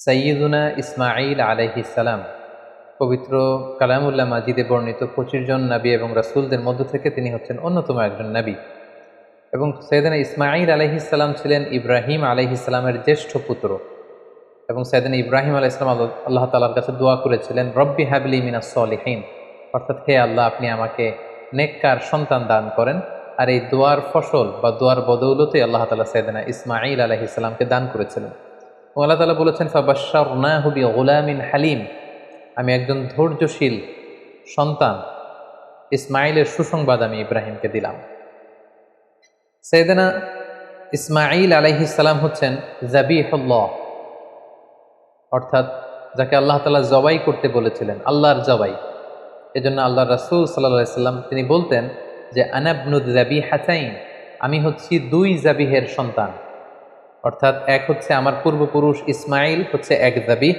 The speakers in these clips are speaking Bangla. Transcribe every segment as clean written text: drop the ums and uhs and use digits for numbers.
সাইয়্যিদুনা ইসমাঈল আলাইহিস সালাম পবিত্র কালামুল্লাহ মাজিদে বর্ণিত ২৫ জন নবী এবং রাসূলদের মধ্য থেকে তিনি হচ্ছেন অন্যতম একজন নবী। এবং সাইয়েদনা ইসমাঈল আলাইহিস সালাম ছিলেন ইব্রাহিম আলাইহিস সালামের জ্যেষ্ঠ পুত্র। এবং সাইয়েদনা ইব্রাহিম আলাইহিস সালাম আল্লাহ তাআলার কাছে দোয়া করেছিলেন, রব্বি হাবলি মিনাস সলিহিন, অর্থাৎ হে আল্লাহ, আপনি আমাকে নেককার সন্তান দান করেন। আর এই দোয়ার ফসল বা দোয়ার বদৌলতে আল্লাহ তাআলা সাইয়েদনা ইসমাঈল আলাইহিস সালামকে দান করেছিলেন। এবং আল্লাহ তাআলা বলেছেন, ফাবাশশারনাহু বিগুলামিন হালিম, আমি একজন ধৈর্যশীল সন্তান ইসমাঈলের সুসংবাদ আমি ইব্রাহিমকে দিলাম। সাইয়েদনা ইসমাঈল আলাইহিস সালাম হচ্ছেন যাবিহুল্লাহ, অর্থাৎ যাকে আল্লাহ তাআলা জবাই করতে বলেছিলেন, আল্লাহর জবাই। এজন্য আল্লাহর রাসূল সাল্লাল্লাহু আলাইহি সাল্লাম তিনি বলতেন যে আনা ইবনু যাবিহাতাইন, আমি হচ্ছি দুই যাবিহের সন্তান। অর্থাৎ এক হচ্ছে আমার পূর্বপুরুষ ইসমাঈল হচ্ছে এক যাবিহ,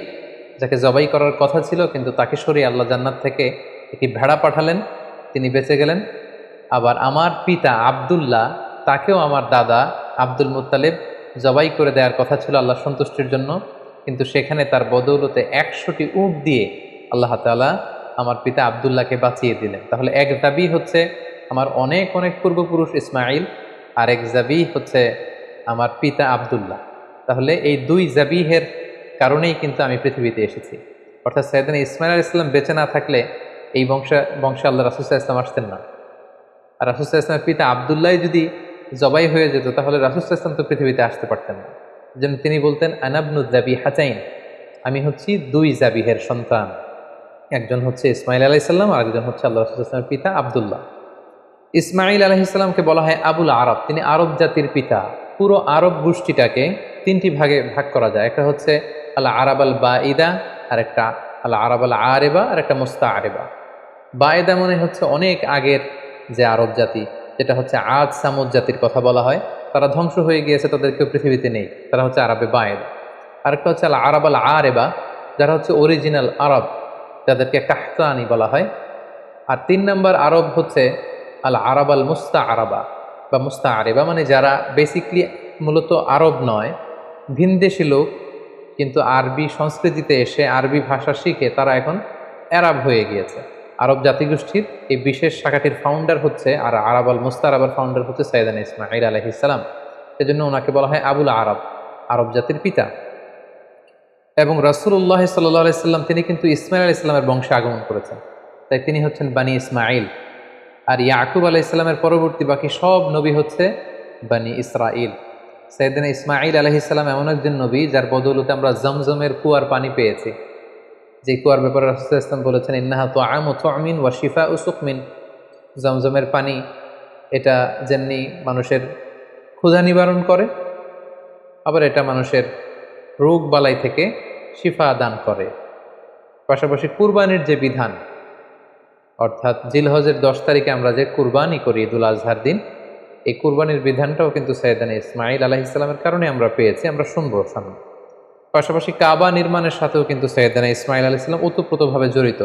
যাকে জবাই করার কথা ছিল, কিন্তু তাকে সরিয়ে আল্লাহ জান্নাত থেকে একটি ভেড়া পাঠালেন, তিনি বেঁচে গেলেন। আবার আমার পিতা আব্দুল্লাহ, তাকেও আমার দাদা আব্দুল মুত্তালিব জবাই করে দেওয়ার কথা ছিল আল্লাহ সন্তুষ্টির জন্য, কিন্তু সেখানে তার বদৌলতে ১০০টি উট দিয়ে আল্লাহ তাআলা আমার পিতা আব্দুল্লাহকে বাঁচিয়ে দিলেন। তাহলে এক যাবি হচ্ছে আমার অনেক অনেক পূর্বপুরুষ ইসমাঈল, আর এক যাবি হচ্ছে আমার পিতা আব্দুল্লাহ। তাহলে এই দুই যাবিহের কারণেই কিন্তু আমি পৃথিবীতে এসেছি। অর্থাৎ সাইয়েদনা ইসমাঈল আলাইহিস সালাম বেঁচে না থাকলে এই বংশে আল্লাহ রাসূল সাল্লাল্লাহু আলাইহি ওয়াসাল্লাম আসতেন না। আর রাসূল সাল্লাল্লাহু আলাইহি ওয়াসাল্লামের পিতা আব্দুল্লাহ যদি জবাই হয়ে যেত, তাহলে রাসূল সাল্লাল্লাহু আলাইহি ওয়াসাল্লাম তো পৃথিবীতে আসতে পারতেন না। যেন তিনি বলতেন, আনা ইবনু যাবিহাতাইন, আমি হচ্ছি দুই যাবিহের সন্তান। একজন হচ্ছে ইসমাঈল আলাইহিস সালাম, আর একজন হচ্ছে আল্লাহ রাসূল সাল্লাল্লাহু আলাইহি ওয়াসাল্লামের পিতা আব্দুল্লাহ। ইসমাঈল আলাইহিস সালামকে বলা হয় আবুল আরব, তিনি আরব জাতির পিতা। পুরো আরব গোষ্ঠীটাকে তিনটি ভাগে ভাগ করা যায়। একটা হচ্ছে আল আরাব আল বাঈদা, আর একটা আল আরাব আল আরেবা, আর একটা মুস্তাআরিবা। বাঈদা মানে হচ্ছে অনেক আগের যে আরব জাতি, যেটা হচ্ছে আদ সামুদ জাতির কথা বলা হয়, তারা ধ্বংস হয়ে গিয়েছে, তাদের কেউ পৃথিবীতে নেই, তারা হচ্ছে আরবে বাঈদা। আরেকটা হচ্ছে আল আরাব আল আরেবা, যারা হচ্ছে অরিজিনাল আরব, যাদেরকে কাহতানি বলা হয়। আর ৩ নম্বর আরব হচ্ছে আল আরাব আল মুস্তাআরাবা বা মুস্তাআরিবা, মানে যারা বেসিকলি মূলত আরব নয়, ভিনদেশী লোক, কিন্তু আরবি সংস্কৃতিতে এসে আরবি ভাষা শিখে তারা এখন আরব হয়ে গিয়েছে। আরব জাতিগোষ্ঠীর এই বিশেষ শাখাটির ফাউন্ডার হচ্ছে, আর আরাব আল মুস্তাআরাবার ফাউন্ডার হচ্ছে সাইয়েদনা ইসমাঈল আলাইহিস সালাম। সেজন্য ওনাকে বলা হয় আবুল আরব, আরব জাতির পিতা। এবং রাসূলুল্লাহ সাল্লাল্লাহু আলাইহি সাল্লাম তিনি কিন্তু ইসমাঈল আলাইহিস সালামের বংশে আগমন করেছেন, তাই তিনি হচ্ছেন বানি ইসমাঈল। আর ইয়াকুব আলাইহিস সালামের পরবর্তী বাকি সব নবী হচ্ছে বানি ইসরাঈল। সাইয়েদনা ইসমাঈল আলাইহিস সালাম এমন একজন নবী যার বদৌলতে আমরা জমজমের কুয়ার পানি পেয়েছি। যে কুয়ার ব্যাপারে রাসূল সাল্লাল্লাহু আলাইহি ওয়াসাল্লাম বলেছেন, ইন্নাহা তুআমু তুমিন ওয়া শিফাউ সুকমিন, জমজমের পানি এটা যেমনি মানুষের ক্ষুধা নিবারণ করে, আবার এটা মানুষের রোগ বালাই থেকে শিফা দান করে। পাশাপাশি কুরবানির যে বিধান, অর্থাৎ জিলহজের ১০ তারিখে আমরা যে কুরবানি করি ঈদুল আজহার দিন, এই কুরবানির বিধানটাও কিন্তু সাইয়েদনা ইসমাঈল আলাইহিস সালামের কারণে আমরা পেয়েছি, আমরা শুনবো সামনে। পাশাপাশি কাবা নির্মাণের সাথেও কিন্তু সাইয়েদনা ইসমাঈল আলাইহিস সালাম ওতপ্রোতভাবে জড়িত,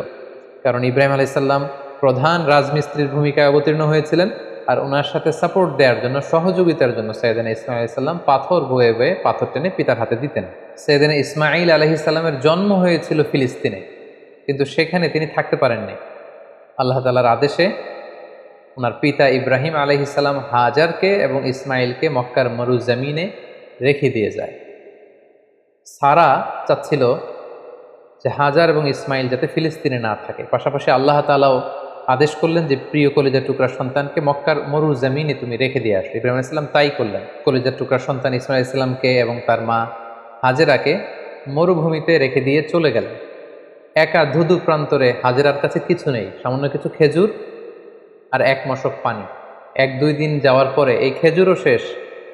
কারণ ইব্রাহিম আলাইহিস সালাম প্রধান রাজমিস্ত্রির ভূমিকায় অবতীর্ণ হয়েছিলেন, আর ওনার সাথে সাপোর্ট দেওয়ার জন্য, সহযোগিতার জন্য সাইয়েদনা ইসমাঈল আলাইহিস সালাম পাথর বয়ে বয়ে পাথর টেনে পিতার হাতে দিতেন। সাইয়েদনা ইসমাঈল আলাইহিস সালামের জন্ম হয়েছিল ফিলিস্তিনে, কিন্তু সেখানে তিনি থাকতে পারেননি। আল্লাহ তাআলার আদেশে ওনার পিতা ইব্রাহিম আলাইহিস সালাম হাজারকে এবং ইসমাঈলকে মক্কার মরুজমিনে রেখে দিয়ে যায়। সারা চাচ্ছিল যে হাজার এবং ইসমাঈল যাতে ফিলিস্তিনে না থাকে। পাশাপাশি আল্লাহ তাআলাও আদেশ করলেন যে প্রিয় কলিজার টুকরার সন্তানকে মক্কার মরুজমিনে তুমি রেখে দিয়ে আসো। ইব্রাহিম আলাইহিস সালাম তাই করলেন, কলিজার টুকরার সন্তান ইসমাঈল আলাইহিস সালামকে এবং তার মা হাজেরাকে মরুভূমিতে রেখে দিয়ে চলে গেলেন। একা ধুধু প্রান্তরে, হাজেরার কাছে কিছু নেই, সামান্য কিছু খেজুর আর এক মশক পানি। ১-২ দিন যাওয়ার পরে এই খেজুরও শেষ,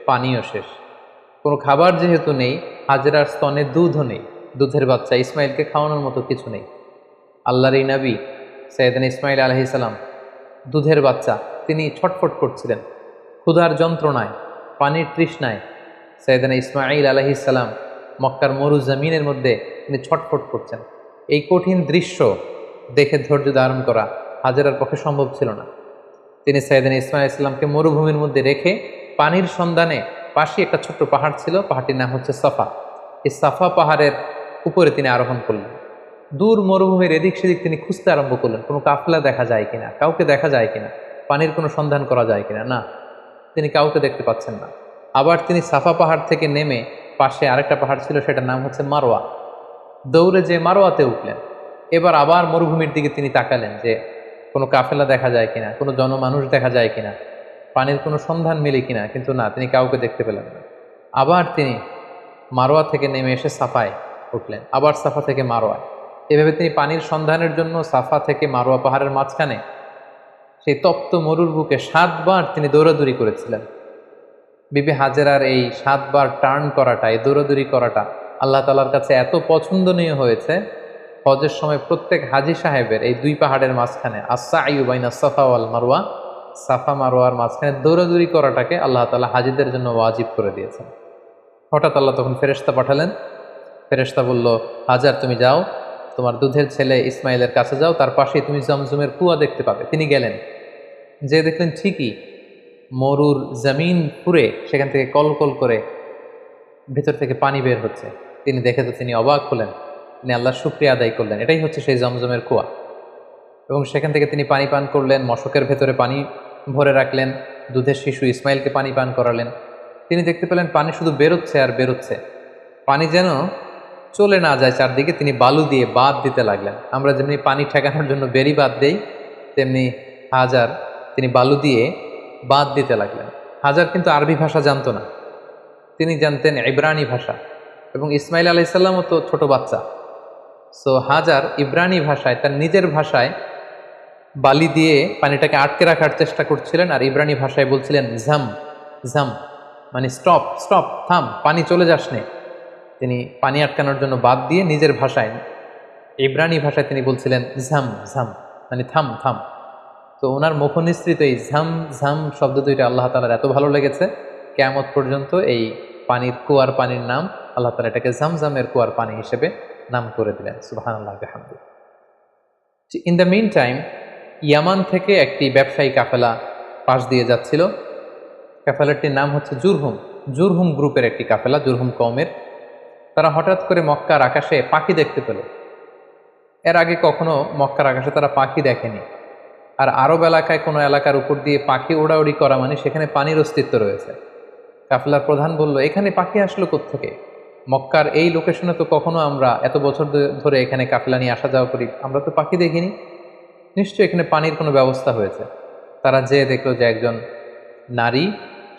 পানিও শেষ। কোনো খাবার যেহেতু নেই, হাজেরার স্তনে দুধও নেই, দুধের বাচ্চা ইসমাঈলকে খাওয়ানোর মতো কিছু নেই। আল্লাহর এই নবী সাইয়েদনা ইসমাঈল আলাইহিস সালাম দুধের বাচ্চা, তিনি ছটফট করছিলেন ক্ষুধার যন্ত্রণায়, পানির তৃষ্ণায়। সাইয়েদনা ইসমাঈল আলাইহিস সালাম মক্কার মরুজমিনের মধ্যে তিনি ছটফট করছেন। এই কঠিন দৃশ্য দেখে ধৈর্য ধারণ করা হাজেরার পক্ষে সম্ভব ছিল না। তিনি সাইয়েদনা ইসমাঈল আলাইহিস সালামকে মরুভূমির মধ্যে রেখে পানির সন্ধানে, পাশে একটা ছোট্ট পাহাড় ছিল, পাহাড়টির নাম হচ্ছে সাফা। এই সাফা পাহাড়ের উপরে তিনি আরোহণ করলেন। দূর মরুভূমির এদিক সেদিক তিনি খুঁজতে আরম্ভ করলেন, কোনো কাফেলা দেখা যায় কিনা, কাউকে দেখা যায় কিনা, পানির কোনো সন্ধান করা যায় কিনা। না, তিনি কাউকে দেখতে পাচ্ছেন না। আবার তিনি সাফা পাহাড় থেকে নেমে পাশে আরেকটা পাহাড় ছিল, সেটার নাম হচ্ছে মারোয়া, দৌড়ে যে মারোয়াতে উঠলেন। এবার আবার মরুভূমির দিকে তিনি তাকালেন যে কোনো কাফেলা দেখা যায় কিনা, কোনো জনমানুষ দেখা যায় কিনা, পানির কোনো সন্ধান মেলে কিনা, কিন্তু না, তিনি কাউকে দেখতে পেলেন না। আবার তিনি মারোয়া থেকে নেমে এসে সাফায় উঠলেন, আবার সাফা থেকে মারোয়ায়। এভাবে তিনি পানির সন্ধানের জন্য সাফা থেকে মারোয়া পাহাড়ের মাঝখানে সেই তপ্ত মরুর বুকে 7 বার তিনি দৌড়াদৌড়ি করেছিলেন। বিবি হাজেরার এই 7 বার টার্ন করাটা, এই দৌড়াদৌড়ি করাটা আল্লাহ তাআলার কাছে এত পছন্দনীয় হয়েছে, হজের সময় প্রত্যেক হাজী সাহেবের এই 2 পাহাড়ের মাঝখানে আস-সা'য়ু বাইনা সাফা ওয়াল মারওয়া, সাফা মারওয়ার মাঝখানে দৌড়াদৌড়ি করাটাকে আল্লাহ তাআলা হাজীদের জন্য ওয়াজিব করে দিয়েছেন। হঠাৎ আল্লাহ তখন ফেরেশতা পাঠালেন। ফেরেশতা বলল, হাজার তুমি যাও, তোমার দুধের ছেলে ইসমাইলের কাছে যাও, তার পাশেই তুমি জমজমের কুয়া দেখতে পাবে। তিনি গেলেন, যে দেখলেন ঠিকই মরুর জমিন পুড়ে সেখান থেকে কলকল করে ভেতর থেকে পানি বের হচ্ছে। তিনি দেখে তো তিনি অবাক হলেন, তিনি আল্লাহর শুকরিয়া আদায় করলেন। এটাই হচ্ছে সেই জমজমের কুয়া। এবং সেখান থেকে তিনি পানি পান করলেন, মশকের ভেতরে পানি ভরে রাখলেন, দুধের শিশু ইসমাইলকে পানি পান করালেন। তিনি দেখতে পেলেন পানি শুধু বেরোচ্ছে আর বেরোচ্ছে, পানি যেন চলে না যায় চারদিকে। তিনি বালু দিয়ে বাঁধ দিতে লাগলেন। আমরা যেমনি পানি ঠেকানোর জন্য বেরি বাঁধ দেই, তেমনি হাজার তিনি বালু দিয়ে বাঁধ দিতে লাগলেন। হাজার কিন্তু আরবি ভাষা জানতো না, তিনি জানতেন ইব্রানি ভাষা, এবং ইসমাইল আলাইসাল্লামও তো ছোট বাচ্চা। সো হাজার ইব্রানি ভাষায়, তার নিজের ভাষায় বালি দিয়ে পানিটাকে আটকে রাখার চেষ্টা করছিলেন, আর ইব্রানি ভাষায় বলছিলেন ঝাম ঝাম, মানে স্টপ স্টপ, থাম, পানি চলে যাস নে। তিনি পানি আটকানোর জন্য বাদ দিয়ে নিজের ভাষায়, ইব্রানি ভাষায় তিনি বলছিলেন ঝাম ঝাম, মানে থাম থাম। তো ওনার মুখনিসৃত এই ঝাম ঝাম শব্দ দুইটা আল্লাহ তাআলার এত ভালো লেগেছে, কিয়ামত পর্যন্ত এই পানির কুয়ার পানির নাম আল্লাহ তাআলা এটাকে জামজামের কুয়ার পানি হিসেবে নাম করে দিলেন। সুবহানাল্লাহ ওয়া বিহামদিহি। ইন দ্য মিন টাইম, ইয়ামান থেকে একটি ব্যবসায়ী কাফেলা পাশ দিয়ে যাচ্ছিল। কাফেলাটির নাম হচ্ছে জুরহুম। জুরহুম গ্রুপের একটি কাফেলা, জুরহুম কওমের। তারা হঠাৎ করে মক্কার আকাশে পাখি দেখতে পেল। এর আগে কখনো মক্কার আকাশে তারা পাখি দেখেনি। আর আরব এলাকায় কোনো এলাকার উপর দিয়ে পাখি ওড়াউড়ি করা মানে সেখানে পানির অস্তিত্ব রয়েছে। কাফেলার প্রধান বলল, এখানে পাখি আসলো কোত্থেকে? মক্কার এই লোকেশনে তো কখনো আমরা এত বছর ধরে এখানে কাফেলা নিয়ে আসা যাওয়া করি, আমরা তো পাখি দেখিনি, নিশ্চয়ই এখানে পানির কোনো ব্যবস্থা হয়েছে। তারা যেয়ে দেখলো যে একজন নারী,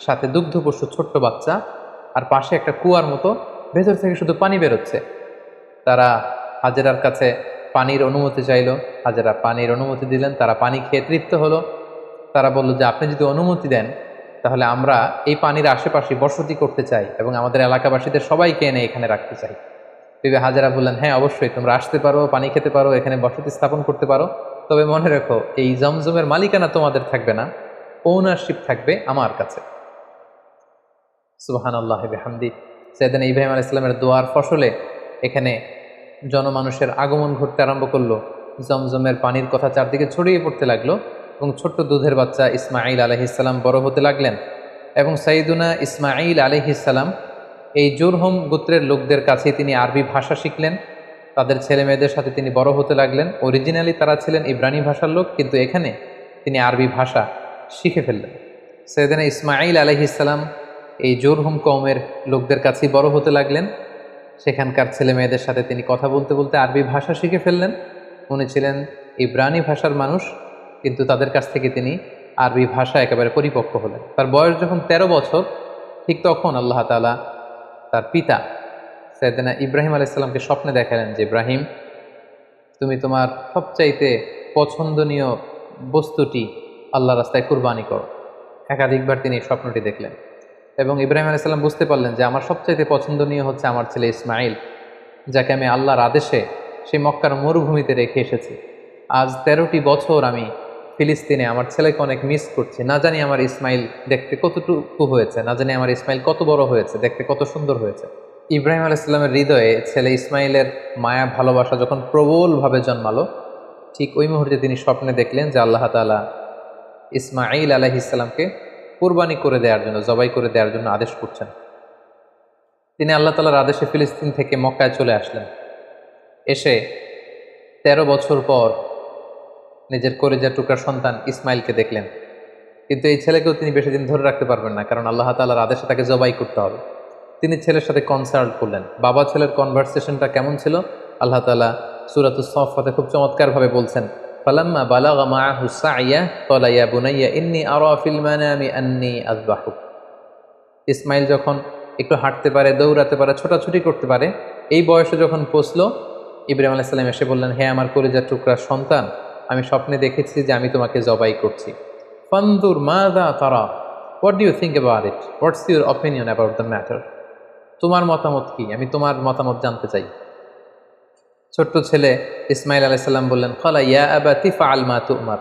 সাথে দুগ্ধ পশু ছোট্ট বাচ্চা, আর পাশে একটা কুয়ার মতো, ভেতর থেকে শুধু পানি বেরোচ্ছে। তারা হাজেরার কাছে পানির অনুমতি চাইল, হাজেরা পানির অনুমতি দিলেন। তারা পানি খেয়ে তৃপ্ত হলো। তারা বলল যে আপনি যদি অনুমতি দেন তাহলে আমরা এই পানির আশেপাশে বসতি করতে চাই এবং আমাদের এলাকাবাসীদের সবাইকে এনে এখানে রাখতে চাই। বিবি হাজেরা বললেন, হ্যাঁ অবশ্যই, তোমরা আসতে পারো, পানি খেতে পারো, এখানে বসতি স্থাপন করতে পারো, তবে মনে রেখো এই জমজমের মালিকানা তোমাদের থাকবে না, ওনারশিপ থাকবে আমার কাছে। সুবহানাল্লাহ ওয়া বিহামদিহি। সাইয়েদনা ইব্রাহিম আলাইহিস সালামের দোয়ার ফসলে এখানে জনমানুষের আগমন ঘটতে আরম্ভ করলো। জমজমের পানির কথা চারদিকে ছড়িয়ে পড়তে লাগলো, এবং ছোট্ট দুধের বাচ্চা ইসমাঈল আলাইহিস সালাম বড় হতে লাগলেন। এবং সাইয়েদুনা ইসমাঈল আলাইহিস সালাম এই জুরহুম গোত্রের লোকদের কাছে তিনি আরবি ভাষা শিখলেন। তাদের ছেলে মেয়েদের সাথে তিনি বড় হতে লাগলেন। অরিজিনালি তারা ছিলেন ইব্রানি ভাষার লোক, কিন্তু এখানে তিনি আরবি ভাষা শিখে ফেললেন। সাইয়েদনা ইসমাঈল আলাইহিস সালাম এই জুরহুম কওমের লোকদের কাছেই বড় হতে লাগলেন। সেখানকার ছেলে মেয়েদের সাথে তিনি কথা বলতে বলতে আরবি ভাষা শিখে ফেললেন। উনি ছিলেন ইব্রানি ভাষার মানুষ, কিন্তু তাদের কাছ থেকে তিনি আরবি ভাষা একেবারে পরিপক্ক হলেন। তার বয়স যখন 13 বছর, ঠিক তখন আল্লাহ তাআলা তার পিতা সাইয়েদনা ইব্রাহিম আলাইহিস সালামকে স্বপ্নে দেখালেন যে, ইব্রাহিম, তুমি তোমার সবচাইতে পছন্দনীয় বস্তুটি আল্লাহর রাস্তায় কুরবানি করো। একাধিকবার তিনি এই স্বপ্নটি দেখলেন, এবং ইব্রাহিম আলাইহিস সালাম বুঝতে পারলেন যে আমার সবচাইতে পছন্দনীয় হচ্ছে আমার ছেলে ইসমাঈল, যাকে আমি আল্লাহর আদেশে সেই মক্কার মরুভূমিতে রেখে এসেছি। আজ 13টি বছর আমি ফিলিস্তিনে আমার ছেলেকে অনেক মিস করছি। না জানি আমার ইসমাইল দেখতে কতটুকু হয়েছে, না জানি আমার ইসমাইল কত বড় হয়েছে, দেখতে কত সুন্দর হয়েছে। ইব্রাহিম আলাইহিস সালামের হৃদয়ে ছেলে ইসমাইলের মায়া ভালোবাসা যখন প্রবলভাবে জন্মালো, ঠিক ওই মুহূর্তে তিনি স্বপ্নে দেখলেন যে আল্লাহ তাআলা ইসমাঈল আলাইহিস সালামকে কুরবানি করে দেওয়ার জন্য, জবাই করে দেওয়ার জন্য আদেশ করছেন। তিনি আল্লাহ তাআলার আদেশে ফিলিস্তিন থেকে মক্কায় চলে আসলেন। এসে 13 বছর পর নিজের কলিজার টুকরা সন্তান ইসমাইলকে দেখলেন। কিন্তু এই ছেলেকেও তিনি বেশি দিন ধরে রাখতে পারবেন না, কারণ আল্লাহ তাআলার আদেশে তাকে জবাই করতে হবে। তিনি ছেলের সাথে কনসাল্ট করলেন। বাবা ছেলের কনভারসেশনটা কেমন ছিল আল্লাহ তাআলা সূরাতুস সাফফাতে খুব চমৎকারভাবে বলছেন, ফালাম্মা বালাগা মাআহু সা'য়া ক্বালা ইয়া বুনাইয়া ইন্নী আরা ফিল মানামি আন্নী আযবাহুক। ইসমাইল যখন একটু হাঁটতে পারে, দৌড়াতে পারে, ছোটাছুটি করতে পারে, এই বয়সে যখন পৌঁছলো, ইব্রাহিম আলাইহিস সালাম এসে বললেন, হে আমার কলিজার টুকরা সন্তান, আমি স্বপ্নে দেখেছি যে আমি তোমাকে জবাই করছি। ফানদুর মাযা তারা, what do you think about it, what's your opinion about the matter, তোমার মতামত কি, আমি তোমার মতামত জানতে চাই। ছোট্ট ছেলে ইসমাইল আলাইহিস সালাম বললেন, ক্বালা ইয়া আবাতি ফাআল মা তু'মার,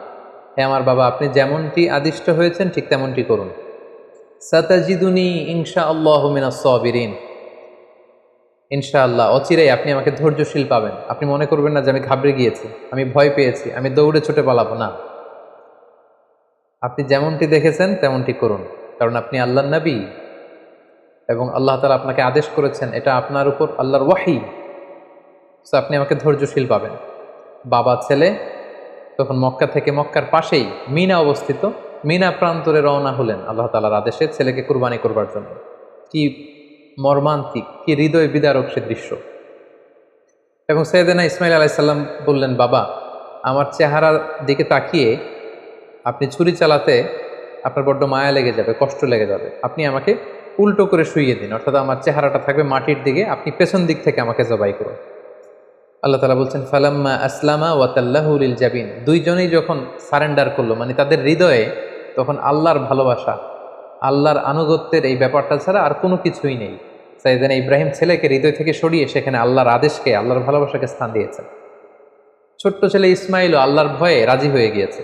হে আমার বাবা, আপনি যেমনটি আদিষ্ট হয়েছেন ঠিক তেমনটি করুন। সাতাজিদুনি ইনশাআল্লাহু মিনাস সাবিরিন, ইনশাআল্লাহ অচিরেই আপনি আমাকে ধৈর্যশীল পাবেন। আপনি মনে করবেন না যে আমি ঘাবড়ে গিয়েছি, আমি ভয় পেয়েছি, আমি দৌড়ে ছুটে পালাবো না। আপনি যেমনটি দেখেছেন তেমনটি করুন, কারণ আপনি আল্লাহর নবী এবং আল্লাহ তাআলা আপনাকে আদেশ করেছেন, এটা আপনার উপর আল্লাহর ওয়াহী। সো আপনি আমাকে ধৈর্যশীল পাবেন। বাবা ছেলে তখন মক্কা থেকে, মক্কার পাশেই মিনা অবস্থিত, মিনা প্রান্তরে রওনা হলেন আল্লাহ তাআলার আদেশে ছেলেকে কুরবানি করবার জন্য। কি মর্মান্তিক, কি হৃদয় বিদারক সে দৃশ্য। এবং সাইয়েদনা ইসমাইল আলাইহিস সালাম বললেন, বাবা, আমার চেহারার দিকে তাকিয়ে আপনি ছুরি চালাতে আপনার বড্ড মায়া লেগে যাবে, কষ্ট লেগে যাবে, আপনি আমাকে উল্টো করে শুইয়ে দিন, অর্থাৎ আমার চেহারাটা থাকবে মাটির দিকে, আপনি পেছন দিক থেকে আমাকে জবাই করুন। আল্লাহ তাআলা বলছেন, ফালাম্মা আসলামা ওয়া তাল্লাহু লিল জাবিন, দুইজনেই যখন সারেন্ডার করলো, মানে তাদের হৃদয়ে তখন আল্লাহর ভালোবাসা, আল্লাহর আনুগত্যের এই ব্যাপারটা ছাড়া আর কোনো কিছুই নেই। সাইয়েদনা ইব্রাহিম ছেলেকে হৃদয় থেকে সরিয়ে সেখানে আল্লাহর আদেশকে, আল্লাহর ভালোবাসাকে স্থান দিয়েছেন। ছোট্ট ছেলে ইসমাইলও আল্লাহর ভয়ে রাজি হয়ে গিয়েছে।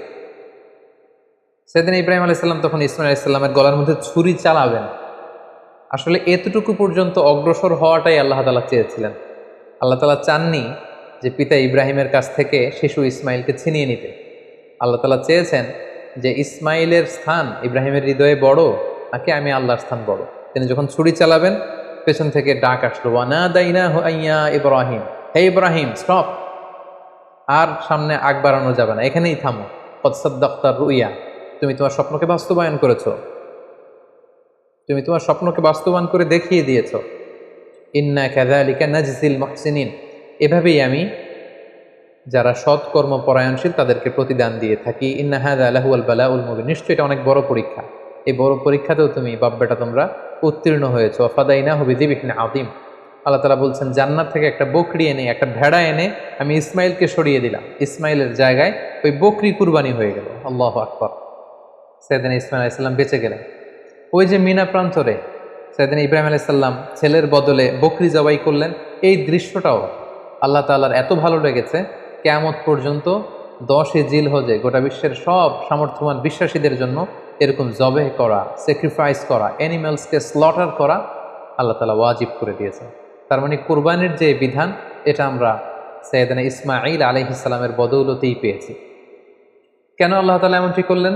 সাইয়েদনা ইব্রাহিম আলাইহিস সালাম তখন ইসমাইল আলাইহিস সালামের গলার মধ্যে ছুরি চালাবেন, আসলে এতটুকু পর্যন্ত অগ্রসর হওয়াটাই আল্লাহ তাআলা চেয়েছিলেন। আল্লাহ তাআলা চাননি যে পিতা ইব্রাহিমের কাছ থেকে শিশু ইসমাইলকে ছিনিয়ে নিতে। আল্লাহ তাআলা চেয়েছেন যে ইসমাইলের স্থান ইব্রাহিমের হৃদয়ে বড় নাকি আমি আল্লাহর স্থান বড়। তিনি যখন ছুরি চালাবেন, পেছন থেকে ডাক আসলো, ওয়ানাদাইনাহু আইয়া ইব্রাহিম, হে ইব্রাহিম স্টপ, আর সামনে আগ বাড়ানো যাবে না, এখানেই থামো। কদ সাদ্দাক্তা রুইয়া, তুমি তোমার স্বপ্নকে বাস্তবায়ন করেছো, তুমি তোমার স্বপ্নকে বাস্তবায়ন করে দেখিয়ে দিয়েছো। ইন্না কাযালিকা নাজজিল মুহসিনিন, এভাবেই আমি যারা সৎকর্ম পরায়ণশীল তাদেরকে প্রতিদান দিয়ে থাকি। ইন্না হাযা লাহুয়াল বালাউল মুবিন, নিশ্চয়ই এটা অনেক বড় পরীক্ষা, এই বড় পরীক্ষাতেও তুমি বাপ বেটা তোমরা উত্তীর্ণ হয়েছো। ফাদাইনাহু বিযিবহিন আযীম, আল্লাহ তাআলা বলছেন, জান্নাত থেকে একটা বকরি এনে, একটা ভেড়া এনে আমি ইসমাইলকে সরিয়ে দিলাম, ইসমাইলের জায়গায় ওই বকরি কুরবানি হয়ে গেল। আল্লাহু আকবার। সাইয়েদনা ইসমাইল আলাইহিস সালাম বেঁচে গেলেন। ওই যে মিনা প্রান্তরে সাইয়েদনা ইব্রাহিম আলাইহিস সালাম ছেলের বদলে বকরি জবাই করলেন, এই দৃশ্যটাও আল্লাহ তাআলার এত ভালো লেগেছে, কিয়ামত পর্যন্ত 10 জিলহজে গোটা বিশ্বের সব সামর্থ্যবান বিশ্বাসীদের জন্য এরকম জবেহ করা, স্যাক্রিফাইস করা, অ্যানিমালসকে স্লটার করা আল্লাহ তাআলা ওয়াজিব করে দিয়েছেন। তার মানে কুরবানির যে বিধান, এটা আমরা সাইয়েদনা ইসমাঈল আলাইহিস সালামের বদৌলতেই পেয়েছি। কেন আল্লাহ তাআলা এমনটি করলেন?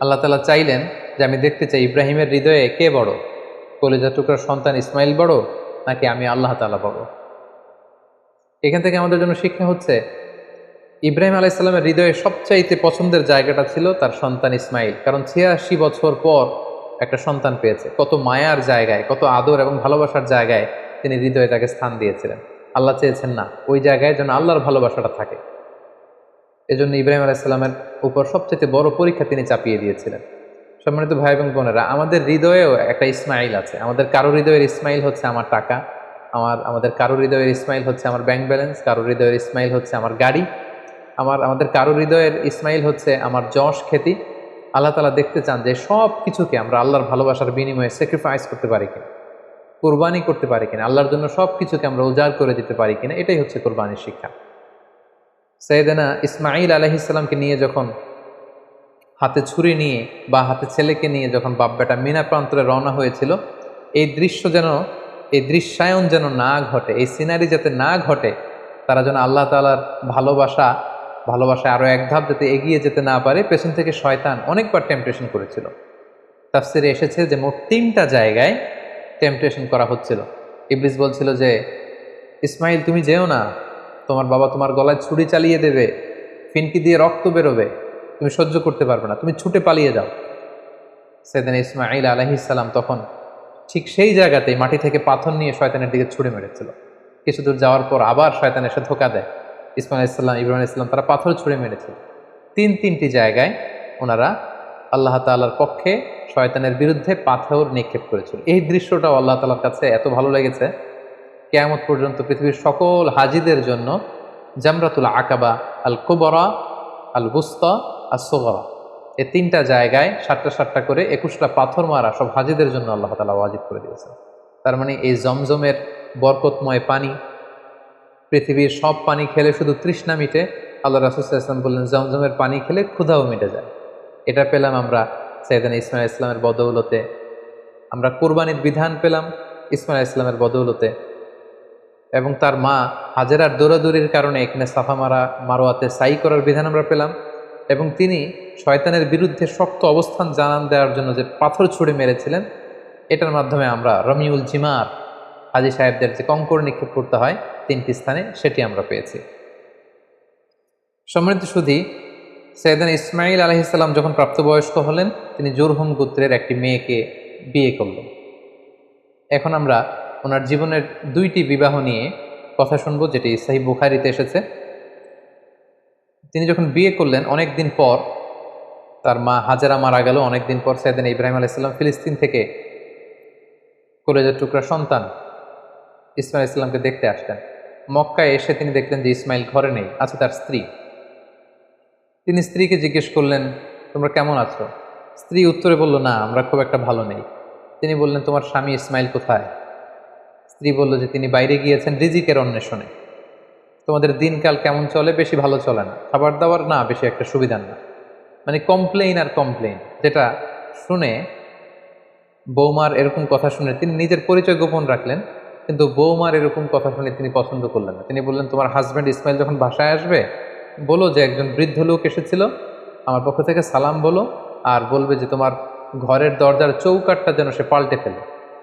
আল্লাহ তাআলা চাইলেন যে আমি দেখতে চাই ইব্রাহিমের হৃদয়ে কে বড়, কলিজার টুকরার সন্তান ইসমাইল বড় নাকি আমি আল্লাহ তাআলা বড়। এখান থেকে আমাদের জন্য শিক্ষা হচ্ছে, ইব্রাহিম আলাইহিস সালামের হৃদয়ে সবচাইতে পছন্দের জায়গাটা ছিল তার সন্তান ইসমাইল, কারণ 86 বছর পর একটা সন্তান পেয়েছে। কত মায়ার জায়গায়, কত আদর এবং ভালোবাসার জায়গায় তিনি হৃদয়ে তাকে স্থান দিয়েছিলেন। আল্লাহ চেয়েছেন না, ওই জায়গায় যেন আল্লাহর ভালোবাসাটা থাকে। এজন্য ইব্রাহিম আলাইহিস সালামের উপর সবচেয়ে বড় পরীক্ষা তিনি চাপিয়ে দিয়েছিলেন। সম্মানিত ভাই এবং বোনেরা, আমাদের হৃদয়েও একটা ইসমাইল আছে। আমাদের কারো হৃদয়ের ইসমাইল হচ্ছে আমার টাকা, আমাদের কারো হৃদয়ের ইসমাইল হচ্ছে আমার ব্যাংক ব্যালেন্স, কারো হৃদয়ের ইসমাইল হচ্ছে আমার গাড়ি, আমাদের কারো হৃদয়ের ইসমাইল হচ্ছে আমার যশ খ্যাতি। আল্লাহ তাআলা দেখতে চান যে সব কিছুকে আমরা আল্লাহর ভালোবাসার বিনিময়ে স্যাক্রিফাইস করতে পারি কিনা, কুরবানি করতে পারি কিনা, আল্লাহর জন্য সব কিছুকে আমরা উজাড় করে দিতে পারি কিনা। এটাই হচ্ছে কুরবানির শিক্ষা। সাইয়েদনা ইসমাঈল আলাইহিস সালামকে নিয়ে যখন হাতে ছুরি নিয়ে বা হাতে ছেলেকে নিয়ে যখন বাপ বেটা মিনা প্রান্তরে রওনা হয়েছিল, এই দৃশ্যায়ন যেন না ঘটে, এই সিনারি যাতে না ঘটে, তারা যেন আল্লাহ তাআলার ভালোবাসায় আরো এক ধাপ যাতে এগিয়ে যেতে না পারে, পেছন থেকে শয়তান অনেকবার টেম্পটেশন করেছিল। তাফসিরে এসেছে যে মোট 3টা জায়গায় টেম্পটেশন করা হচ্ছিল। ইবলিস বলছিল যে, ইসমাইল তুমি যেও না, তোমার বাবা তোমার গলায় ছুরি চালিয়ে দেবে, ফিনকি দিয়ে রক্ত বেরোবে, তুমি সহ্য করতে পারবে না, তুমি ছুটে পালিয়ে যাও। সেদিন ইসমাঈল আলাইহিস সালাম তখন ঠিক সেই জায়গাতেই মাটি থেকে পাথর নিয়ে শয়তানের দিকে ছুড়ে মেরেছিল। কিছু দূর যাওয়ার পর আবার শয়তান এসে ধোকা দেয়। ইসমাঈল ইসলাম, ইব্রাহিম ইসলাম তারা পাথর ছুড়ে মেরেছিল। তিনটি জায়গায় ওনারা আল্লাহ তাআলার পক্ষে শয়তানের বিরুদ্ধে পাথর নিক্ষেপ করেছিল। এই দৃশ্যটাও আল্লাহ তাআলার কাছে এত ভালো লেগেছে, কিয়ামত পর্যন্ত পৃথিবীর সকল হাজীদের জন্য জামরাতুল আকাবা, আল কুবরা, আল বুস্তা, আস সুগরা, এই তিনটা জায়গায় 7টা করে 21টা পাথর মারা সব হাজীদের জন্য আল্লাহ তাআলা ওয়াজিব করে দিয়েছেন। তার মানে এই জমজমের বরকতময় পানি, পৃথিবীর সব পানি খেলে শুধু তৃষ্ণা মিটে, আল্লাহ রাসূল সাল্লাল্লাহু আলাইহি ওয়াসাল্লাম বললেন জমজমের পানি খেলে ক্ষুধাও মিটে যায়। এটা পেলাম আমরা সাইয়েদনা ইসমাঈল ইসলামের বদৌলতে। আমরা কুরবানির বিধান পেলাম ইসমাঈল ইসলামের বদৌলতে। এবং তার মা হাজেরার দৌড়াদৌড়ির কারণে এখানে সাফা মারোয়াতে সাই করার বিধান আমরা পেলাম। এবং তিনি শয়তানের বিরুদ্ধে শক্ত অবস্থান জানান দেওয়ার জন্য যে পাথর ছুঁড়ে মেরেছিলেন, এটার মাধ্যমে আমরা রমিউল জিমার, হাজী সাহেবদের যে কঙ্কর নিক্ষেপ করতে হয় 3টি স্থানে, সেটি আমরা পেয়েছি। সম্মানিত সুধী, সাইয়েদনা ইসমাঈল আলাইহিস সালাম যখন প্রাপ্তবয়স্ক হলেন, তিনি জুরহুম গোত্রের একটি মেয়েকে বিয়ে করলেন। এখন আমরা ওনার জীবনের 2টি বিবাহ নিয়ে কথা শুনবো, যেটি সহিহ বুখারীতে এসেছে। তিনি যখন বিয়ে করলেন অনেক দিন পর, তার মা হাজেরা মারা গেল, অনেক দিন পর সাইয়েদনা ইব্রাহিম আলাইহিস সালাম ফিলিস্তিন থেকে কলেজের টুকরা সন্তান ইসমাঈল ইসলামকে দেখতে আসলেন। মক্কায় এসে তিনি দেখলেন যে ইসমাঈল ঘরে নেই, আছে তার স্ত্রী। তিনি স্ত্রীকে জিজ্ঞেস করলেন, তোমরা কেমন আছো? স্ত্রী উত্তরে বলল, না, আমরা খুব একটা ভালো নেই। তিনি বললেন, তোমার স্বামী ইসমাঈল কোথায়? স্ত্রী বলল যে তিনি বাইরে গিয়েছেন রিজিকের অন্বেষণে। তোমাদের দিনকাল কেমন চলে? বেশি ভালো চলে না, খাবার দাবার না বেশি একটা সুবিধা না। মানে কমপ্লেইন আর কমপ্লেইন। যেটা শুনে বৌমার এরকম কথা শুনে তিনি নিজের পরিচয় গোপন রাখলেন, কিন্তু বৌমার এরকম কথা শুনে তিনি পছন্দ করলেন না। তিনি বললেন, তোমার হাজব্যান্ড ইসমাঈল যখন বাসায় আসবে, বলো যে একজন বৃদ্ধ লোক এসেছিল, আমার পক্ষ থেকে সালাম বলো, আর বলবে যে তোমার ঘরের দরজার চৌকাঠটা যেন সে পাল্টে ফেলে,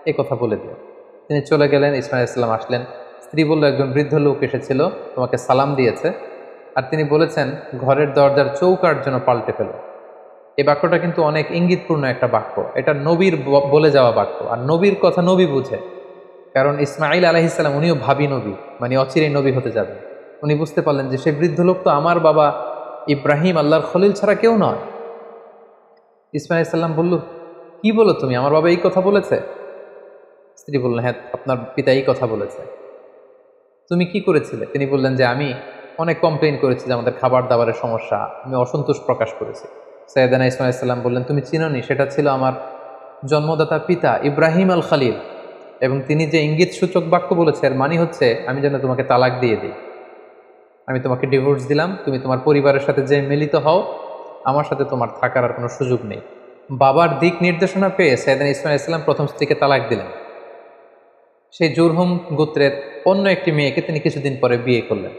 এই কথা বলে দিও। তিনি চলে গেলেন, ইসমাঈল ইসলাম আসলেন। স্ত্রী বলল, একজন বৃদ্ধ লোক এসেছিল, তোমাকে সালাম দিয়েছে, আর তিনি বলেছেন ঘরের দরজার চৌকাঠ যেন পাল্টে ফেলো। এই বাক্যটা কিন্তু অনেক ইঙ্গিতপূর্ণ একটা বাক্য। এটা নবীর বলে যাওয়া বাক্য, আর নবীর কথা নবী বুঝে। কারণ ইসমাঈল আলাইহিস সালাম উনিও ভাবী নবী, মানে অচিরেই নবী হতে যাবেন। উনি বুঝতে পারলেন যে সে বৃদ্ধ লোক তো আমার বাবা ইব্রাহিম, আল্লাহর খলিল ছাড়া কেউ নয়। ইসমাঈল সাল্লাম বলল, কি বলো তুমি, আমার বাবা এই কথা বলেছে? স্ত্রী বললেন, হ্যাঁ, আপনার পিতা এই কথা বলেছে। তুমি কি করেছিলে? তিনি বললেন যে আমি অনেক কমপ্লেইন করেছি যে আমাদের খাবার দাবারের সমস্যা, আমি অসন্তোষ প্রকাশ করেছি। সাইয়েদনা ইসমাঈল সাল্লাম বললেন, তুমি চিনোনি, সেটা ছিল আমার জন্মদাতা পিতা ইব্রাহিম আল খালিল, এবং তিনি যে ইঙ্গিত সূচক বাক্য বলেছে এর মানে হচ্ছে আমি যেন তোমাকে তালাক দিয়ে দিই, আমি তোমাকে ডিভোর্স দিলাম, তুমি তোমার পরিবারের সাথে যে মিলিত হও, আমার সাথে তোমার থাকার আর কোনো সুযোগ নেই। বাবার দিক নির্দেশনা পেয়ে সাইয়েদনা ইসমাঈল ইসলাম প্রথম স্ত্রীকে তালাক দিলেন। সেই জুরহুম গোত্রের অন্য একটি মেয়েকে তিনি কিছুদিন পরে বিয়ে করলেন।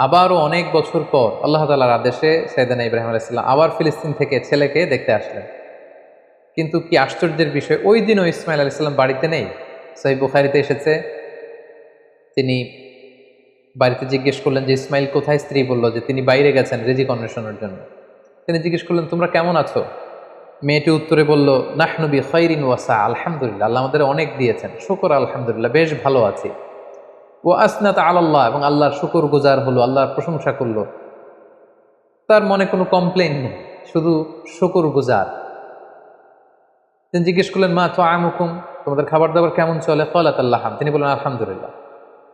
আবারও অনেক বছর পর আল্লাহ তাআলার আদেশে সাইয়েদনা ইব্রাহিম আলাইহিস সালাম আবার ফিলিস্তিন থেকে ছেলেকে দেখতে আসলেন। কিন্তু কি আশ্চর্যের বিষয়, ওই দিনও ইসমাঈল আলাইহিস সালাম বাড়িতে নেই। সহিহ বুখারীতে এসেছে, তিনি বাড়িতে জিজ্ঞেস করলেন যে ইসমাঈল কোথায়? স্ত্রী বলল যে তিনি বাইরে গেছেন রিজিক অন্বেষণের জন্য। তিনি জিজ্ঞেস করলেন, তোমরা কেমন আছো? মেয়েটি উত্তরে বলল, নাহনু বিখাইরিন ওয়া সা, আলহামদুলিল্লাহ, আল্লাহ আমাদের অনেক দিয়েছেন, শুকর আলহামদুলিল্লাহ, বেশ ভালো আছি। ও আসনাত আলাল্লাহ, এবং আল্লাহর শুকর গুজার হলো, আল্লাহর প্রশংসা করলো। তার মনে কোনো কমপ্লেইন নেই, শুধু শুকর গুজার। তিনি জিজ্ঞেস করলেন, মা তাআমুকুম, তোমাদের খাবার দাবার কেমন চলে? ক্বালাত আল্লাহ, তিনি বললেন আলহামদুলিল্লাহ,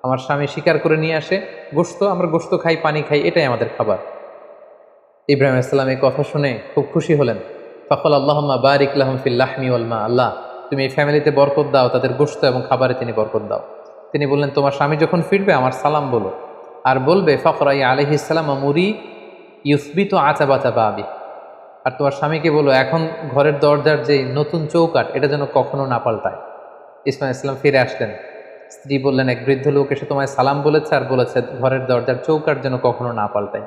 আমার স্বামী শিকার করে নিয়ে আসে গোশত, আমরা গোশত খাই, পানি খাই, এটাই আমাদের খাবার। ইব্রাহিম আলাইহিস সালাম এই কথা শুনে খুব খুশি হলেন। ফাকাল আল্লাহুম্মা বারিক লাহুম ফিল লাহমি ওয়াল মা, আল্লাহ তুমি এই ফ্যামিলিতে বরকত দাও, তাদের গোশত এবং খাবারে তিনি বরকত দাও। তিনি বললেন, তোমার স্বামী যখন ফিরবে আমার সালাম বলো, আর বলবে ফখরাই আলাইহিস সালাম আমুরি ইউসবিতু আতাবাতা বাবি, আর তোমার স্বামীকে বলো এখন ঘরের দরজার যে নতুন চৌকাঠ এটা যেন কখনো না পাল্টায়। ইসমাঈল ইসলাম ফিরে আসলেন। স্ত্রী বললেন, এক বৃদ্ধ লোক এসে তোমায় সালাম বলেছে আর বলেছে ঘরের দরজার চৌকাঠ যেন কখনো না পাল্টায়।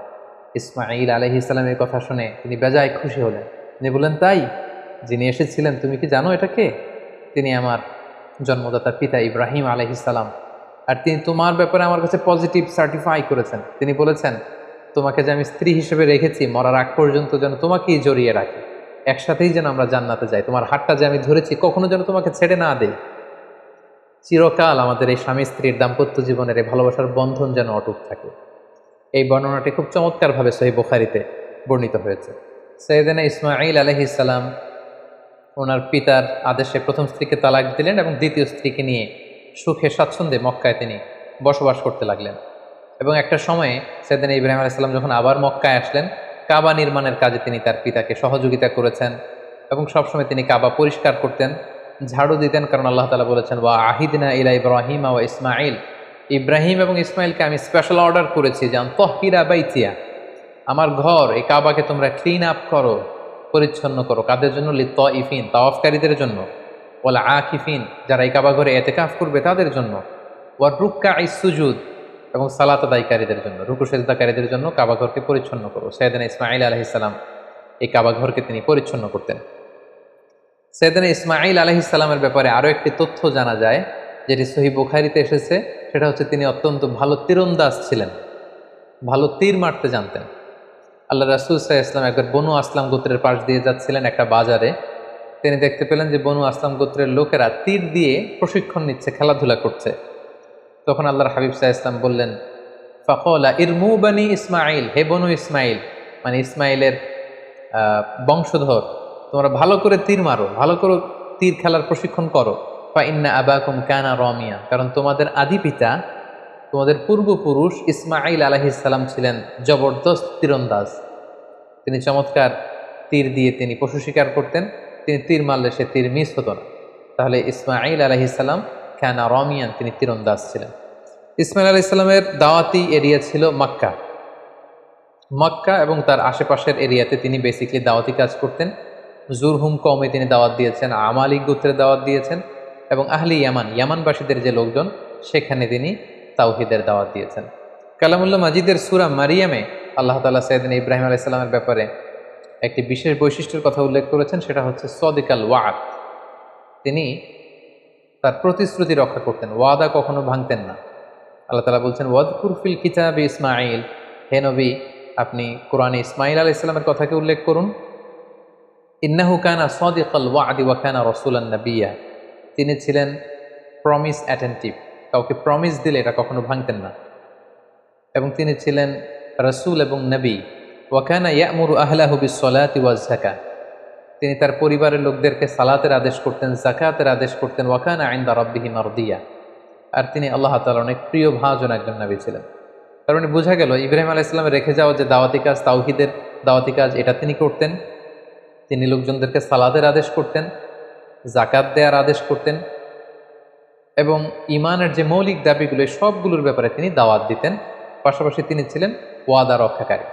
ইসমাঈল আলাইহিস সালামের কথা শুনে তিনি বেজায় খুশি হলেন। তিনি বললেন, তাই? যিনি এসেছিলেন তুমি কি জানো এটা কে? তিনি আমার জন্মদাতা পিতা ইব্রাহিম আলাইহিস সালাম। আর তিনি তোমার ব্যাপারে আমার কাছে পজিটিভ সার্টিফাই করেছেন। তিনি বলেছেন, তোমাকে যে আমি স্ত্রী হিসেবে রেখেছি, মরার আগ পর্যন্ত যেন তোমাকেই জড়িয়ে রাখি, একসাথেই যেন আমরা জান্নাতে যাই, তোমার হাতটা যে আমি ধরেছি কখনো যেন তোমাকে ছেড়ে না দেই, চিরকাল আমাদের এই স্বামী স্ত্রীর দাম্পত্য জীবনের এই ভালোবাসার বন্ধন যেন অটুট থাকে। এই বর্ণনাটি খুব চমৎকারভাবে সহিহ বুখারীতে বর্ণিত হয়েছে। সাইয়েদনা ইসমাঈল আলাইহিস সালাম ওনার পিতার আদেশে প্রথম স্ত্রীকে তালাক দিলেন এবং দ্বিতীয় স্ত্রীকে নিয়ে সুখে স্বাচ্ছন্দ্যে মক্কায় তিনি বসবাস করতে লাগলেন। এবং একটা সময়ে সাইয়েদনা ইব্রাহিম আলাইহিস সালাম যখন আবার মক্কায় আসলেন, কাবা নির্মাণের কাজে তিনি তার পিতাকে সহযোগিতা করেছেন এবং সবসময় তিনি কাবা পরিষ্কার করতেন, ঝাড়ু দিতেন, কারণ আল্লাহ তাআলা বলেছেন, ওয়া আহিদনা ইলা ইব্রাহিম ওয়া ইসমাঈল, ইব্রাহিম এবং ইসমাইলকে আমি স্পেশাল অর্ডার করেছি যে আনতাহহিরা বাইতিয়া, আমার ঘর এই কাবাকে তোমরা ক্লিন আপ করো, পরিচ্ছন্ন করো। কাদের জন্য? লিত্তাইফিন, তাওয়াফকারীদের জন্য, ওয়াল আকিফিন, যারা এই কাবা ঘরে ইতিকাফ করবে তাদের জন্য, ওয়ার রুকআইস সুজুদ, এবং সালাত আদায়কারীদের জন্য, রুকু সিজদাকারীদের জন্য কাবা ঘরকে পরিচ্ছন্ন করো। সাইয়েদনা ইসমাঈল আলাইহিস সালাম এই কাবা ঘরকে তিনি পরিচ্ছন্ন করতেন। সাইয়েদনা ইসমাঈল আলাইহিস সালামের ব্যাপারে আরো একটি তথ্য জানা যায়, যেটি সহিহ বুখারীতে এসেছে। সেটা হচ্ছে তিনি অত্যন্ত ভালো তীরন্দাজ ছিলেন, ভালো তীর মারতে জানতেন। আল্লাহ রাসূল সাল্লাল্লাহু আলাইহি ওয়াসাল্লাম একবার বনু আসলাম গোত্রের পাশ দিয়ে যাচ্ছিলেন একটা বাজারে। তিনি দেখতে পেলেন যে বনু আসলাম গোত্রের লোকেরা তীর দিয়ে প্রশিক্ষণ নিচ্ছে, খেলাধুলা করছে। তখন আল্লাহর হাবিব সাল্লাল্লাহু আলাইহি ওয়াসাল্লাম বললেন, ফাকালা ইরমু বানি ইসমাঈল, হে বনু ইসমাঈল, মানে ইসমাইলের বংশধর, তোমরা ভালো করে তীর মারো, ভালো করে তীর খেলার প্রশিক্ষণ করো। ফা ইন্না আবাকুম কানা রামিয়া, কারণ তোমাদের আদি পিতা, তোমাদের পূর্বপুরুষ ইসমাঈল আলাইহিস সালাম ছিলেন জবরদস্ত তীরন্দাজ। তিনি চমৎকার তীর দিয়ে তিনি পশু শিকার করতেন, তিনি তীর মারলে সে তীর মিস হতো না। তাহলে ইসমাঈল আলাইহিস সালাম কানা রামিয়ান, তিনি তীরন্দাজ ছিলেন। ইসমাঈল আলাইহিস সালামের দাওয়াতি এরিয়া ছিল মক্কা। মক্কা এবং তার আশেপাশের এরিয়াতে তিনি বেসিক্যালি দাওয়াতি কাজ করতেন। জুরহুম কওমে তিনি দাওয়াত দিয়েছেন, আমালিক গোত্রে দাওয়াত দিয়েছেন, এবং আহলি ইয়ামান, ইয়ামানবাসীদের যে লোকজন, সেখানে তিনি তাওহীদের দাওয়াত দিয়েছেন। কালামুল্লাহ মাজিদের সূরা মারিয়ামে আল্লাহ তাআলা সাইয়েদনা ইব্রাহিম আলাইহিস সালামের ব্যাপারে একটি বিশেষ বৈশিষ্ট্যের কথা উল্লেখ করেছেন, সেটা হচ্ছে সাদিকাল ওয়াদ। তিনি তার প্রতিশ্রুতি রক্ষা করতেন, ওয়াদা কখনো ভাঙতেন না। আল্লাহ তাআলা বলছেন, ওয়াযকুর ফিল কিতাবি ইসমাঈল, হে নবী আপনি কোরআনে ইসমাঈল আলাইহিস সালামের কথাকে উল্লেখ করুন। ইন্নাহু কানা সাদিকাল ওয়াদি ওয়া কানা রাসূলান নাবিয়্যা, তিনি ছিলেন প্রমিস অ্যাটেন্টিভ, কাউকে প্রমিস দিলে এটা কখনো ভাঙতেন না, এবং তিনি ছিলেন রাসূল এবং নবী। ওয়া কানা ইয়া'মুরু আহলাহু বিস-সালাতি ওয়াজ-যাকাত, তিনি তার পরিবারের লোকদেরকে সালাতের আদেশ করতেন, যাকাতের আদেশ করতেন। ওয়া কানা ইনদা রাব্বিহি মারদিয়া, আর তিনি আল্লাহ তাআলার অনেক প্রিয় ভাজন একজন নবী ছিলেন। তার মানে বোঝা গেল ইব্রাহিম আলাইহিস সালামের রেখে যাওয়া যে দাওয়াতি কাজ, তাওহীদের দাওয়াতি কাজ, এটা তিনি করতেন। তিনি লোকজনদেরকে সালাতের আদেশ করতেন, যাকাত দেওয়ার আদেশ করতেন, এবং ইমানের যে মৌলিক দাবিগুলো, সবগুলোর ব্যাপারে তিনি দাওয়াত দিতেন। পাশাপাশি তিনি ছিলেন ওয়াদা রক্ষাকারী।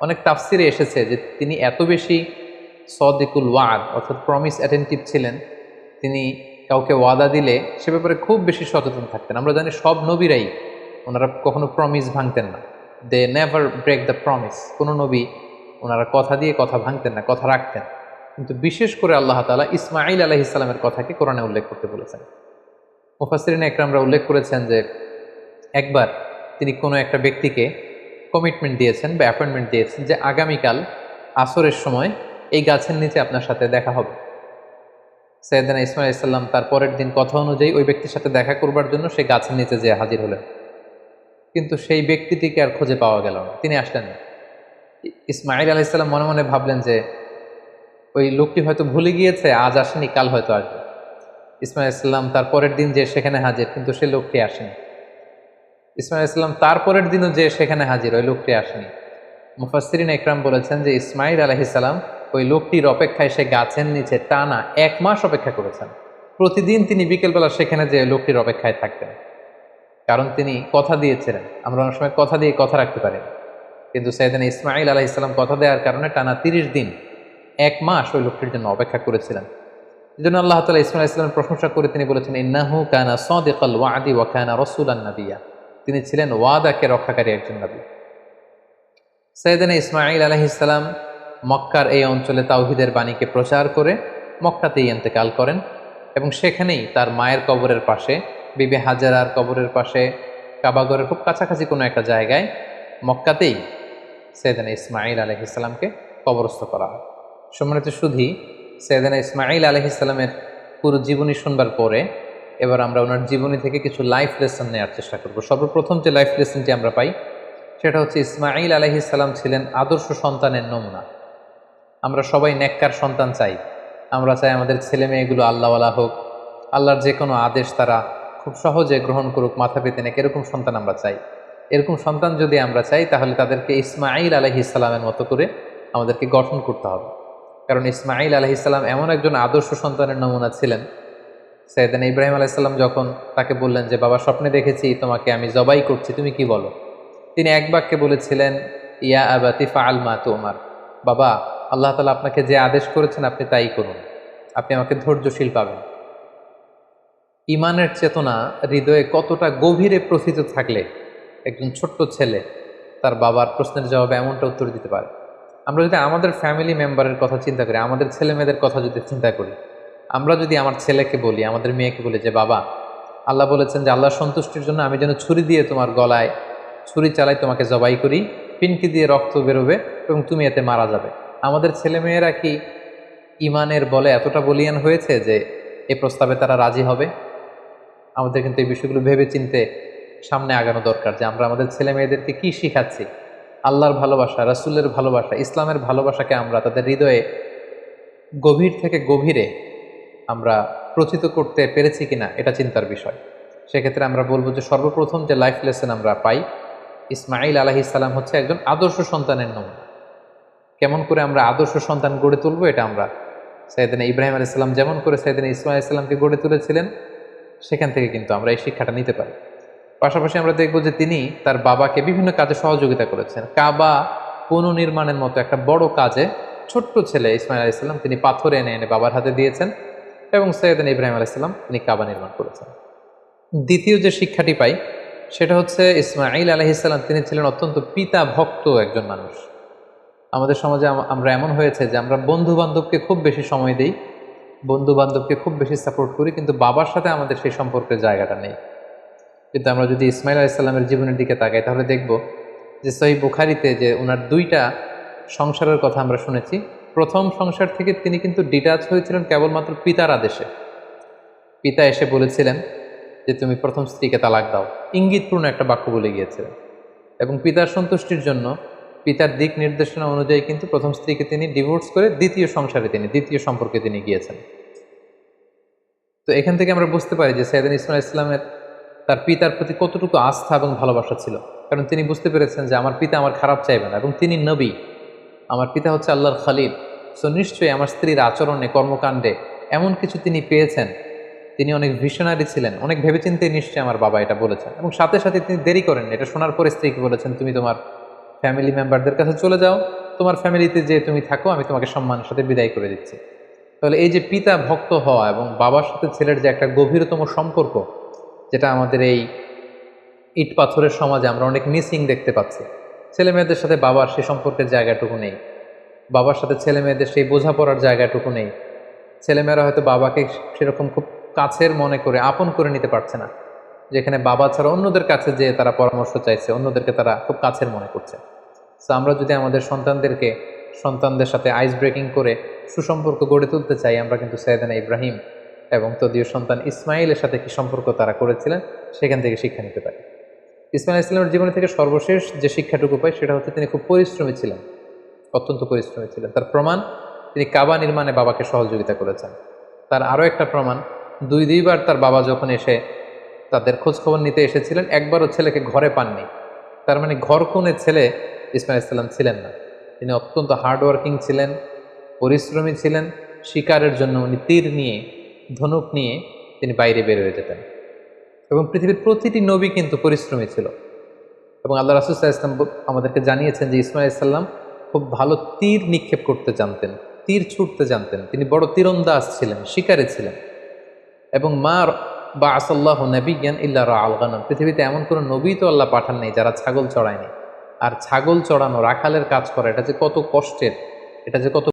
অনেক তাফসিরে এসেছে যে তিনি এত বেশি সাদিকুল ওয়াদ অর্থাৎ প্রমিস অ্যাটেন্টিভ ছিলেন, তিনি কাউকে ওয়াদা দিলে সে ব্যাপারে খুব বেশি সচেতন থাকতেন। আমরা জানি সব নবীরাই, ওনারা কখনো প্রমিস ভাঙতেন না, they never break the promise. কোনো নবী ওনারা কথা দিয়ে কথা ভাঙতেন না, কথা রাখতেন। কিন্তু বিশেষ করে আল্লাহ তাআলা ইসমাঈল আলাইহিস সালামের কথাকে কোরআনে উল্লেখ করতে বলেছেন। মুফাসসিরিন একরামরা উল্লেখ করেছেন যে একবার তিনি কোনো একটা ব্যক্তিকে কমিটমেন্ট দিয়েছেন বা অ্যাপয়েন্টমেন্ট দিয়েছেন যে আগামীকাল আসরের সময় এই গাছের নিচে আপনার সাথে দেখা হবে। সাইয়েদনা ইসমাঈল আলাইহিস সালাম তার পরের দিন কথা অনুযায়ী ওই ব্যক্তির সাথে দেখা করবার জন্য সেই গাছের নিচে যেয়ে হাজির হলেন, কিন্তু সেই ব্যক্তিটিকে আর খুঁজে পাওয়া গেল না, তিনি আসলেন না। ইসমাঈল আলাইহিস সালাম মনে মনে ভাবলেন যে ওই লোকটি হয়তো ভুলে গিয়েছে, আজ আসেনি, কাল হয়তো আসবে। ইসমাঈল আলাইহিস সালাম তার পরের দিন যে সেখানে হাজির, কিন্তু সেই লোকটি আসেনি। ইসমাঈল আলাইহিস সালাম তার পরের দিনও যে সেখানে হাজির, ওই লোকটি আসেনি। মুফাসসিরিন একরাম বলেছেন যে ইসমাঈল আলাইহিস সালাম ওই লোকটির অপেক্ষায় সে গাছের নিচে টানা 1 মাস অপেক্ষা করেছেন। প্রতিদিন তিনি বিকেলবেলা সেখানে যে লোকটির অপেক্ষায় থাকতেন, কারণ তিনি কথা দিয়েছিলেন। আমরা অনেক সময় কথা দিয়ে কথা রাখতে পারি, কিন্তু সাইয়েদনা ইসমাঈল আলাইহিস সালাম কথা দেওয়ার কারণে টানা 30 দিন 1 মাস ওই লোকটির জন্য অপেক্ষা করেছিলেন। এই জন্য আল্লাহ তাআলা ইসমাঈল আলাইহিস সালামের প্রশংসা করে তিনি বলেছেন, ইন্নাহু কানা সাদিকাল ওয়াদি ওয়া কানা রাসূলান নাবিয়্যা, তিনি ছিলেন ওয়াদাকে রক্ষাকারী একজন নবী। সাইয়েদনা ইসমাঈল আলাইহিস সালাম মক্কার এই অঞ্চলে তাওহীদের বাণীকে প্রচার করে মক্কাতেই ইন্তেকাল করেন, এবং সেখানেই তার মায়ের কবরের পাশে বিবি হাজারার কবরের পাশে, কাবাগরের খুব কাছাকাছি কোনো একটা জায়গায় মক্কাতেই সৈয়দনা ইসমাঈল আলাইহিস সালামকে কবরস্থ করা হয়। সম্মানিত সুধী, সৈয়দনা ইসমাঈল আলাইহিস সালামের পুরো জীবনী শুনবার পরে এবার আমরা ওনার জীবনী থেকে কিছু লাইফ লেসন নেওয়ার চেষ্টা করব। সর্বপ্রথম যে লাইফ লেসনটি আমরা পাই সেটা হচ্ছে ইসমাঈল আলাইহিস সালাম ছিলেন আদর্শ সন্তানের নমুনা। আমরা সবাই নেককার সন্তান চাই। আমরা চাই আমাদের ছেলে মেয়েগুলো আল্লাহওয়ালা হোক, আল্লাহর যে কোনো আদেশ তারা খুব সহজে গ্রহণ করুক, মাথা পেতে নেক, এরকম সন্তান আমরা চাই। এরকম সন্তান যদি আমরা চাই তাহলে তাদেরকে ইসমাঈল আলাইহিস সালামের মতো করে আমাদেরকে গঠন করতে হবে। কারণ ইসমাঈল আলাইহিস সালাম এমন একজন আদর্শ সন্তানের নমুনা ছিলেন। সাইয়েদনা ইব্রাহিম আলাইহিস সালাম যখন তাকে বললেন যে বাবা, স্বপ্নে দেখেছি তোমাকে আমি জবাই করছি, তুমি কি বলো? তিনি এক বাক্যে বলেছিলেন, ইয়া আবাতি ফাআল মা তুমার। বাবা, আল্লাহ তাআলা আপনাকে যে আদেশ করেছেন আপনি তাই করুন, আপনি আমাকে ধৈর্যশীল পাবেন। ইমানের চেতনা হৃদয়ে কতটা গভীরে প্রথিত থাকলে একজন ছোট্ট ছেলে তার বাবার প্রশ্নের জবাবে এমনটা উত্তর দিতে পারে। আমরা যদি আমাদের ফ্যামিলি মেম্বারের কথা চিন্তা করি, আমাদের ছেলে মেয়েদের কথা যদি চিন্তা করি, আমরা যদি আমার ছেলেকে বলি, আমাদের মেয়েকে বলি যে বাবা, আল্লাহ বলেছেন যে আল্লাহর সন্তুষ্টির জন্য আমি যেন ছুরি দিয়ে তোমার গলায় ছুরি চালাই, তোমাকে জবাই করি, পিনকি দিয়ে রক্ত বেরোবে এবং তুমি এতে মারা যাবে। আমাদের ছেলেমেয়েরা কি ইমানের বলে এতটা বলিয়ান হয়েছে যে এই প্রস্তাবে তারা রাজি হবে? আমাদের কিন্তু এই বিষয়গুলো ভেবে চিনতে সামনে আগানো দরকার যে আমরা আমাদের ছেলে মেয়েদেরকে কী শিখাচ্ছি। আল্লাহর ভালোবাসা, রাসূলের ভালোবাসা, ইসলামের ভালোবাসাকে আমরা তাদের হৃদয়ে গভীর থেকে গভীরে আমরা প্রচিত করতে পেরেছি কিনা এটা চিন্তার বিষয়। সেক্ষেত্রে আমরা বলবো যে সর্বপ্রথম যে লাইফ লেসন আমরা পাই, ইসমাঈল আলাইহিস সালাম হচ্ছে একজন আদর্শ সন্তানের নমুনা। কেমন করে আমরা আদর্শ সন্তান গড়ে তুলবো, এটা আমরা সাইয়েদনা ইব্রাহিম আলাইহিস সালাম যেমন করে সাইয়েদনা ইসমাঈল আলাইহিস সালামকে গড়ে তুলেছিলেন সেখান থেকে কিন্তু আমরা এই শিক্ষাটা নিতে পারি। পাশাপাশি আমরা দেখব যে তিনি তার বাবাকে বিভিন্ন কাজে সহযোগিতা করেছেন। কাবা পুনর্নির্মাণের মতো একটা বড় কাজে ছোট্ট ছেলে ইসমাঈল আলাইহিস সালাম তিনি পাথর এনে এনে বাবার হাতে দিয়েছেন এবং সাইয়েদনা ইব্রাহিম আলাইহিস সালাম তিনি কাবা নির্মাণ করেছেন। দ্বিতীয় যে শিক্ষাটি পাই সেটা হচ্ছে ইসমাঈল আলাইহিস সালাম তিনি ছিলেন অত্যন্ত পিতা ভক্ত একজন মানুষ। আমাদের সমাজে আমরা এমন হয়েছে যে আমরা বন্ধু বান্ধবকে খুব বেশি সময় দিই, বন্ধু বান্ধবকে খুব বেশি সাপোর্ট করি, কিন্তু বাবার সাথে আমাদের সেই সম্পর্কের জায়গাটা নেই। কিন্তু আমরা যদি ইসমাঈল আলাইহিস সালামের জীবনের দিকে তাকাই তাহলে দেখব যে সহিহ বুখারীতে যে ওনার দুইটা সংসারের কথা আমরা শুনেছি। প্রথম সংসার থেকে তিনি কিন্তু ডিটাচ হয়েছিলেন কেবলমাত্র পিতার আদেশে। পিতা এসে বলেছিলেন যে তুমি প্রথম স্ত্রীকে তালাক দাও, ইঙ্গিতপূর্ণ একটা বাক্য বলে গিয়েছিলেন এবং পিতার সন্তুষ্টির জন্য পিতার দিক নির্দেশনা অনুযায়ী কিন্তু প্রথম স্ত্রীকে তিনি ডিভোর্স করে দ্বিতীয় সম্পর্কে তিনি গিয়েছেন। তো এখান থেকে আমরা বুঝতে পারি যে সাইয়েদনা ইসমাঈল আলাইহিস সালামের তার পিতার প্রতি কতটুকু আস্থা এবং ভালোবাসা ছিল। কারণ তিনি বুঝতে পেরেছেন যে আমার পিতা আমার খারাপ চাইবে না এবং তিনি নবী, আমার পিতা হচ্ছে আল্লাহর খলিল। সো নিশ্চয়ই আমার স্ত্রীর আচরণে, কর্মকাণ্ডে এমন কিছু তিনি পেয়েছেন। তিনি অনেক ভিশনারি ছিলেন, অনেক ভেবেচিন্তে নিশ্চয়ই আমার বাবা এটা বলেছেন এবং সাথে সাথে তিনি দেরি করেন। এটা শোনার পরে স্ত্রীকে বলেছেন, তুমি তোমার ফ্যামিলি মেম্বারদের কাছে চলে যাও, তোমার ফ্যামিলিতে যে তুমি থাকো, আমি তোমাকে সম্মানের সাথে বিদায় করে দিচ্ছি। তাহলে এই যে পিতা ভক্ত হওয়া এবং বাবার সাথে ছেলের যে একটা গভীরতম সম্পর্ক, যেটা আমাদের এই ইট পাথরের সমাজে আমরা অনেক মিসিং দেখতে পাচ্ছি। ছেলে মেয়েদের সাথে বাবার সেই সম্পর্কের জায়গাটুকু নেই, বাবার সাথে ছেলে মেয়েদের সেই বোঝাপড়ার জায়গাটুকু নেই। ছেলেমেয়েরা হয়তো বাবাকে সেরকম খুব কাছের মনে করে আপন করে নিতে পারছে না, যেখানে বাবা ছাড়া অন্যদের কাছে যে তারা পরামর্শ চাইছে, অন্যদেরকে তারা খুব কাছের মনে করছে। সো আমরা যদি আমাদের সন্তানদের সাথে আইস ব্রেকিং করে সুসম্পর্ক গড়ে তুলতে চাই, আমরা কিন্তু সাইয়েদনা ইব্রাহিম এবং তদীয় সন্তান ইসমাঈলের সাথে কি সম্পর্ক তারা করেছিলেন সেখান থেকে শিক্ষা নিতে পারি। ইসমাঈল আলাইহিস সালামের জীবনে থেকে সর্বশেষ যে শিক্ষাটুকু পাই সেটা হচ্ছে তিনি খুব পরিশ্রমী ছিলেন, অত্যন্ত পরিশ্রমী ছিলেন। তার প্রমাণ তিনি কাবা নির্মাণে বাবাকে সহযোগিতা করেছেন। তার আরও একটা প্রমাণ, দুইবার তার বাবা যখন এসে তাদের খোঁজখবর নিতে এসেছিলেন, একবারও ছেলেকে ঘরে পাননি। তার মানে ঘর কোণে ছেলে ইসমাঈল আলাইহিস সালাম ছিলেন না। তিনি অত্যন্ত হার্ডওয়ার্কিং ছিলেন, পরিশ্রমী ছিলেন। শিকারের জন্য উনি তীর নিয়ে, ধনুক নিয়ে তিনি বাইরে বের হয়ে যেতেন এবং পৃথিবীর প্রতিটি নবী কিন্তু পরিশ্রমী ছিল। এবং আল্লাহ রাসূল সাল্লাল্লাহু আলাইহি ওয়াসাল্লাম আমাদেরকে জানিয়েছেন যে ইসমাঈল আলাইহিস সালাম খুব ভালো তীর নিক্ষেপ করতে জানতেন, তীর ছুটতে জানতেন। তিনি বড় তীরন্দাজ ছিলেন, শিকারী ছিলেন। এবং বাআসাল্লাহু নাবিয়্যান ইল্লা রাআল গানাম, পৃথিবীতে এমন কোনো নবী তো আল্লাহ পাঠান নাই যারা ছাগল চড়ায়নি। আর ছাগল চড়ানো, রাখালের কাজ করা, এটা যে কত কষ্টের, এটা যে কত